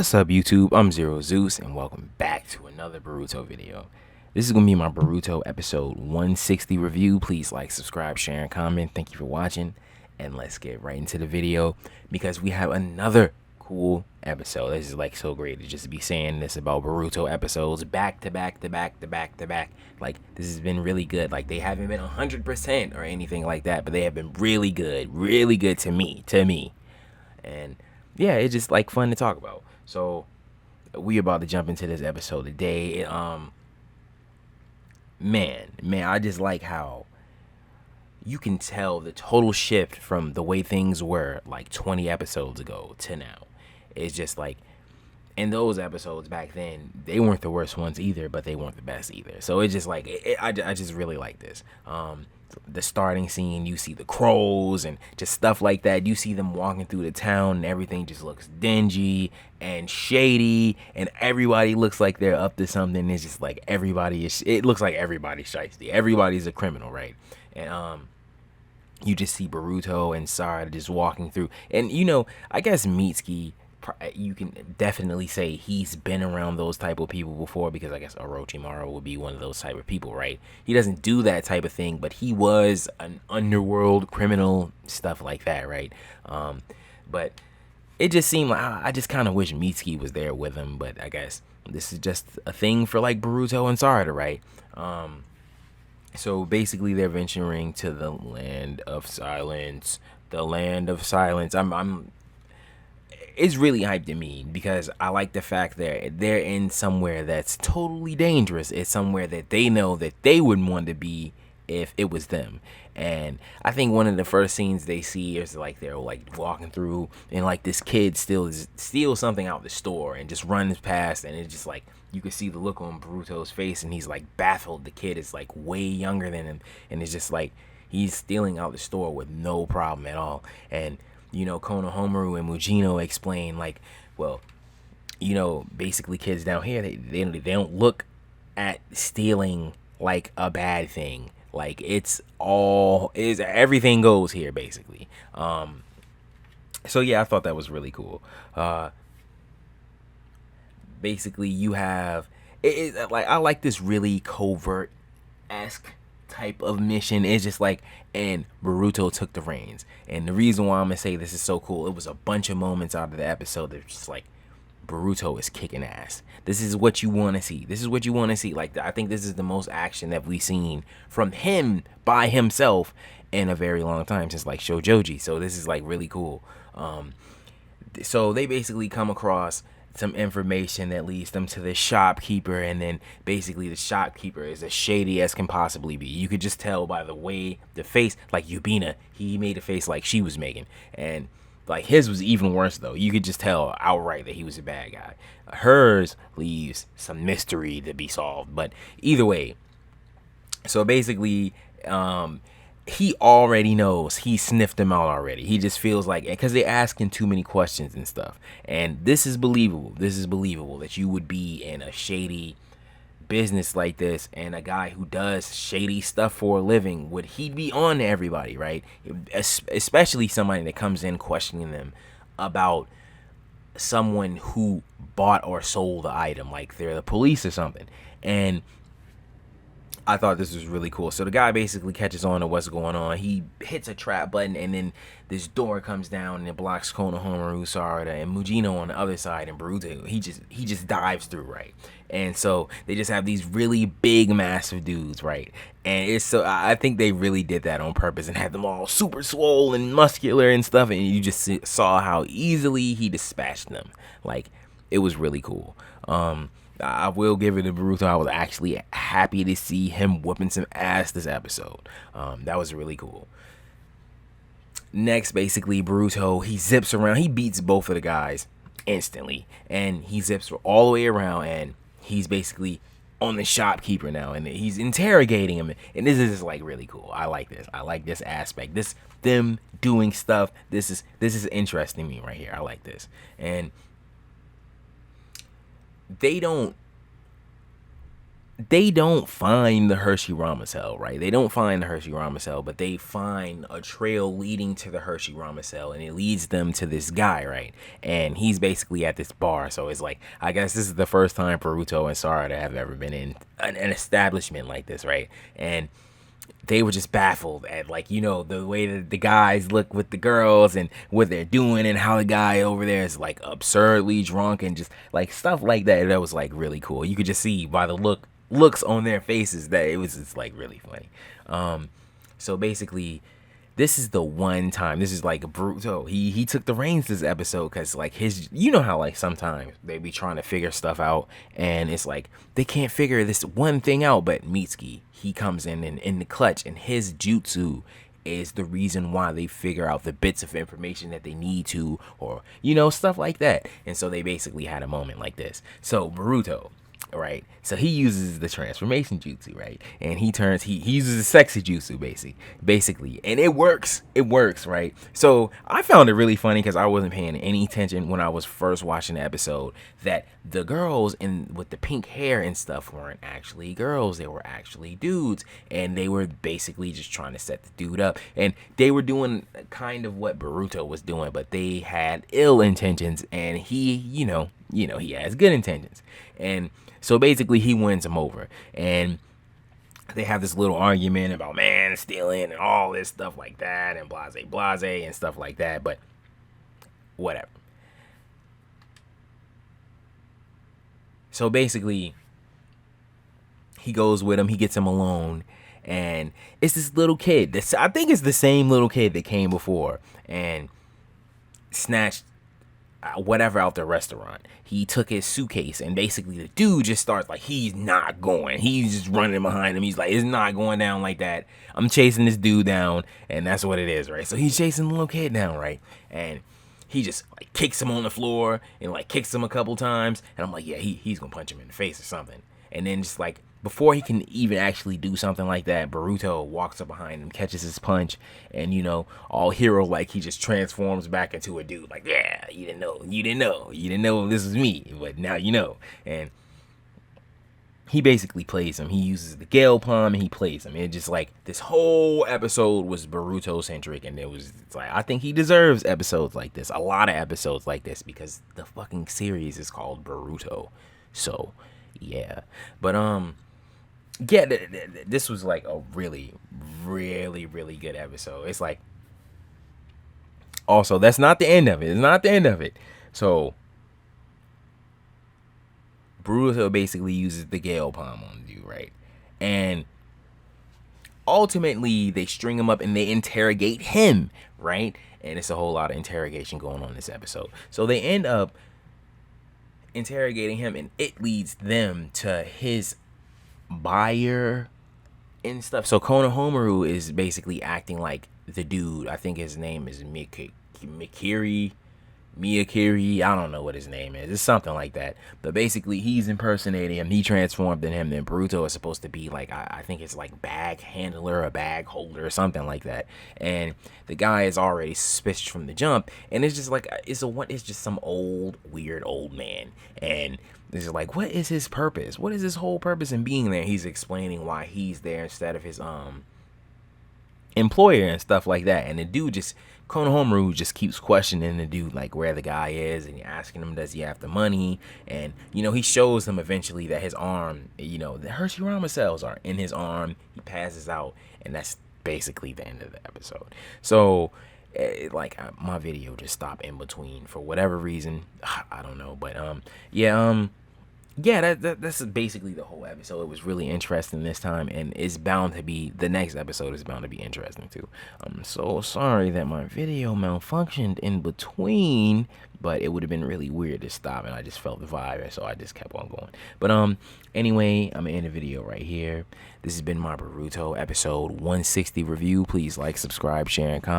What's up, YouTube? I'm Zero Zeus, and welcome back to another Boruto video. This is going to be my Boruto episode 160 review. Please like, subscribe, share, and comment. Thank you for watching, and let's get right into the video because we have another cool episode. This is like so great to just be saying this about Boruto episodes back to back to back to back to back. Like, this has been really good. Like, they haven't been 100% or anything like that, but they have been really good to me. And yeah, it's just like fun to talk about. So we about to jump into this episode today. Man, I just like how you can tell the total shift from the way things were like 20 episodes ago to now. It's just like, in those episodes back then, they weren't the worst ones either, but they weren't the best either. So it's just like, I just really like this. The starting scene, you see the crows and just stuff like that. You see them walking through the town and everything just looks dingy and shady, and everybody looks like they're up to something. It's just like it looks like everybody's shiesty. Everybody's a criminal, right? And you just see Boruto and Sarada just walking through. And I guess Mitsuki, you can definitely say he's been around those type of people before, because I guess Orochimaru would be one of those type of people, right? He doesn't do that type of thing, but he was an underworld criminal, stuff like that, right? But it just seemed like I just kind of wish Mitsuki was there with him, but I guess this is just a thing for like Boruto and Sarada, right? So basically they're venturing to the land of silence. The land of silence. It's really hyped to me because I like the fact that they're in somewhere that's totally dangerous. It's somewhere that they know that they wouldn't want to be if it was them. And I think one of the first scenes they see is like they're like walking through, and like this kid steals something out the store and just runs past, and it's just like you can see the look on Boruto's face, and he's like baffled. The kid is like way younger than him, and it's just like he's stealing out the store with no problem at all. And Konohamaru and Mujino explain like, well, basically kids down here, they don't look at stealing like a bad thing. Like everything goes here basically. So yeah, I thought that was really cool. Basically you have like, I like this really covert-esque type of mission. It's just like, and Boruto took the reins. And the reason why I'm gonna say this is so cool, it was a bunch of moments out of the episode that just like, Boruto is kicking ass. This is what you want to see. Like, I think this is the most action that we've seen from him by himself in a very long time, since like Shoujoji. So this is like really cool. So they basically come across some information that leads them to the shopkeeper, and then basically the shopkeeper is as shady as can possibly be. You could just tell by the way the face, like Yubina, he made a face like she was making, and like his was even worse though. You could just tell outright that he was a bad guy. Hers leaves some mystery to be solved, but either way. So basically, he already knows. He sniffed them out already. He just feels like, because they're asking too many questions and stuff. And this is believable. That you would be in a shady business like this, and a guy who does shady stuff for a living, would he be on to everybody, right? Especially somebody that comes in questioning them about someone who bought or sold the item, like they're the police or something. And I thought this was really cool. So the guy basically catches on to what's going on. He hits a trap button, and then this door comes down and it blocks Konohamaru, Sarada, and Mujino on the other side, and Boruto, he just dives through, right? And so they just have these really big, massive dudes, right? And it's so, I think they really did that on purpose and had them all super swole and muscular and stuff, and you just saw how easily he dispatched them. Like, it was really cool. I will give it to Boruto. I was actually happy to see him whooping some ass this episode. That was really cool. Next, basically, Boruto, he zips around. He beats both of the guys instantly. And he zips all the way around, and he's basically on the shopkeeper now. And he's interrogating him. And this is like really cool. I like this. I like this aspect. Them doing stuff. This is interesting to me right here. I like this. And they don't find the Hershey Ramacell, right? They don't find the Hershey Ramacell, but they find a trail leading to the Hershey Ramacell, and it leads them to this guy, right? And he's basically at this bar, so it's like, I guess this is the first time Boruto and Sarada have ever been in an establishment like this, right? And they were just baffled at, like, you know, the way that the guys look with the girls and what they're doing, and how the guy over there is like absurdly drunk and just like stuff like that. That was like really cool. You could just see by the looks on their faces that it was just like really funny. So basically, this is the one time, this is like Boruto, he took the reins this episode, because like his, you know how like sometimes they be trying to figure stuff out and it's like they can't figure this one thing out, but Mitsuki, he comes in the clutch, and his jutsu is the reason why they figure out the bits of information that they need to, or you know, stuff like that. And so they basically had a moment like this. So Boruto, right? So he uses the transformation jutsu, right? And he uses the sexy jutsu, basically, and it works. It works, right? So I found it really funny, because I wasn't paying any attention when I was first watching the episode, that the girls with the pink hair and stuff weren't actually girls. They were actually dudes, and they were basically just trying to set the dude up, and they were doing kind of what Boruto was doing, but they had ill intentions, and he, you know, he has good intentions. And so basically he wins him over, and they have this little argument about man stealing and all this stuff like that, and blase and stuff like that, but whatever. So basically he goes with him, he gets him alone, and it's this little kid. I think it's the same little kid that came before and snatched whatever out the restaurant. He took his suitcase, and basically the dude just starts like, he's not going. He's just running behind him. He's like, it's not going down like that. I'm chasing this dude down, and that's what it is, right? So he's chasing the little kid down, right? And he just like kicks him on the floor and like kicks him a couple times, and I'm like, yeah, he's gonna punch him in the face or something. And then just like before he can even actually do something like that, Boruto walks up behind him, catches his punch, and you know, all hero like, he just transforms back into a dude. Like, yeah, you didn't know this was me, but now you know. And he basically plays him. He uses the Gale Palm, and he plays him. It just like this whole episode was Boruto centric, and it's like, I think he deserves episodes like this, a lot of episodes like this, because the fucking series is called Boruto. So yeah, but yeah, this was like a really, really, really good episode. It's like, also, that's not the end of it. It's not the end of it. So Boruto basically uses the Gale Palm on you, right? And ultimately they string him up and they interrogate him, right? And it's a whole lot of interrogation going on in this episode. So they end up interrogating him, and it leads them to his buyer and stuff. So Konohamaru is basically acting like the dude. I think his name is Miyakiri, I don't know what his name is. It's something like that. But basically, he's impersonating him. He transformed in him. Then Boruto is supposed to be like, I think it's like bag handler or bag holder or something like that. And the guy is already suspicious from the jump. And it's just like, it's just some weird old man. And it's just like, what is his purpose? What is his whole purpose in being there? He's explaining why he's there instead of his employer and stuff like that. And the dude just, Konohamaru just keeps questioning the dude, like where the guy is, and asking him, does he have the money? And you know, he shows him eventually that his arm, you know, the Hershey Ramacells are in his arm. He passes out, and that's basically the end of the episode. So my video just stopped in between for whatever reason. I don't know, but yeah, that's basically the whole episode. It was really interesting this time, and it's bound to be, the next episode is bound to be interesting too. I'm so sorry that my video malfunctioned in between, but it would have been really weird to stop, and I just felt the vibe, and so I just kept on going. But anyway, I'm gonna end the video right here. This has been my Boruto episode 160 review. Please like, subscribe, share, and comment.